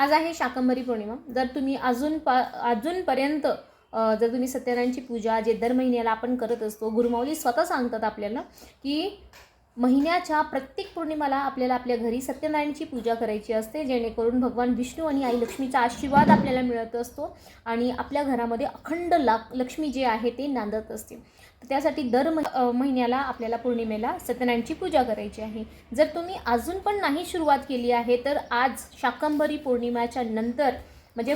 आज आहे शाकंभरी पौर्णिमा। जर तुम्ही अजूनपर्यंत जर तुम्ही सत्यनारायणची पूजा जे दर महिन्याला आपण करत असतो, गुरुमाऊली स्वतः सांगतात आपल्याला की महिन्याच्या प्रत्येक पौर्णिमाला आपल्याला आपल्या घरी सत्यनारायणची पूजा करायची असते, जेणेकरून भगवान विष्णू आणि आई लक्ष्मीचा आशीर्वाद आपल्याला मिळत असतो आणि आपल्या घरामध्ये अखंड लक्ष्मी जे आहे ते नांदत असते। तर त्यासाठी दर महिन्याला आपल्याला पौर्णिमेला सत्यनारायणची पूजा करायची आहे। जर तुम्ही अजून पण नाही सुरुवात केली आहे तर आज शाकंभरी पौर्णिमेच्या नंतर म्हणजे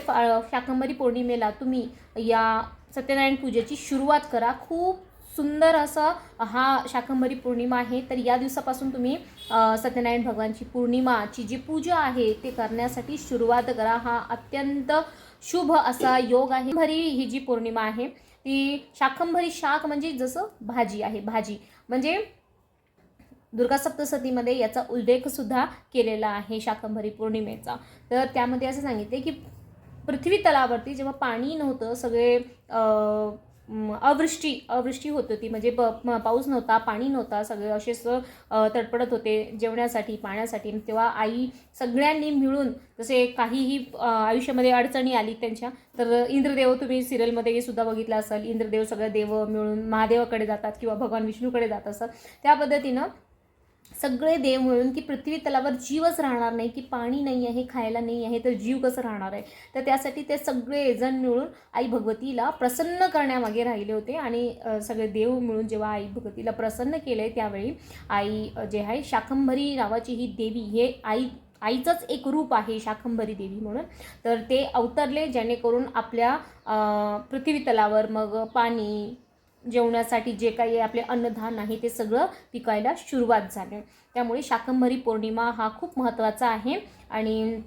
शाकंभरी पौर्णिमेला तुम्ही या सत्यनारायण पूजेची सुरुवात करा। खूप सुंदर असा हा शाकंभरी पौर्णिमा आहे। तर या दिवसापासून तुम्ही सत्यनारायण भगवानची पौर्णिमाची जी पूजा आहे ते करण्यासाठी सुरुवात करा। हा अत्यंत शुभ असा योग आहे। भरी ही जी पौर्णिमा आहे ती शाकंभरी, शाक म्हणजे जसं भाजी आहे, भाजी म्हणजे दुर्गा सप्तशतीमध्ये याचा उल्लेख सुद्धा केलेला आहे शाकंभरी पौर्णिमेचा। तर त्यामध्ये असं सांगितले की पृथ्वी तलावरती जेव्हा पाणी नव्हतं, सगळे अवृष्टी होत होती, म्हणजे पाऊस नव्हता, पाणी नव्हता, सगळे असेच तडपडत होते जेवण्यासाठी, पाण्यासाठी। तेव्हा आई सगळ्यांनी मिळून, जसे काहीही आयुष्यामध्ये अडचणी आली त्यांच्या, तर इंद्रदेव, तुम्ही सिरियलमध्ये सुद्धा बघितलं असेल, इंद्रदेव सगळे देव मिळून महादेवाकडे जातात किंवा भगवान विष्णूकडे जात असतात। त्या पद्धतीनं सगळे देव मिळून की पृथ्वी तलावर जीवच राहणार नाही, की पाणी नाही आहे, खायला नाही आहे, तर जीव कसं राहणार आहे। तर त्यासाठी ते सगळे जण मिळून आई भगवतीला प्रसन्न करण्यामागे राहिले होते आणि सगळे देव मिळून जेव्हा आई भगवतीला प्रसन्न केले त्यावेळी आई जे आहे शाकंभरी नावाची ही देवी, हे आईचंच एक रूप आहे शाकंभरी देवी म्हणून, तर ते अवतरले जेणेकरून आपल्या पृथ्वी तलावर मग पाणी, जेवणासाठी जे काही आपले अन्नधान आहे ते सगळं पिकायला सुरुवात झाली। त्यामुळे शाकंभरी पौर्णिमा हा खूप महत्त्वाचा आहे आणि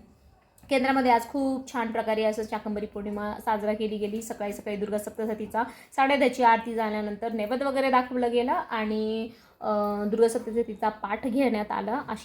केंद्रामध्ये आज खूप छान प्रकारे असं शाकंभरी पौर्णिमा साजरा केली गेली। सकाळी सकाळी दुर्गा सप्तशतीचा 10:30ची आरती झाल्यानंतर नैवेद्य वगैरे दाखवलं गेलं आणि दुर्गा सप्तशतीचा पाठ घेण्यात आला अशी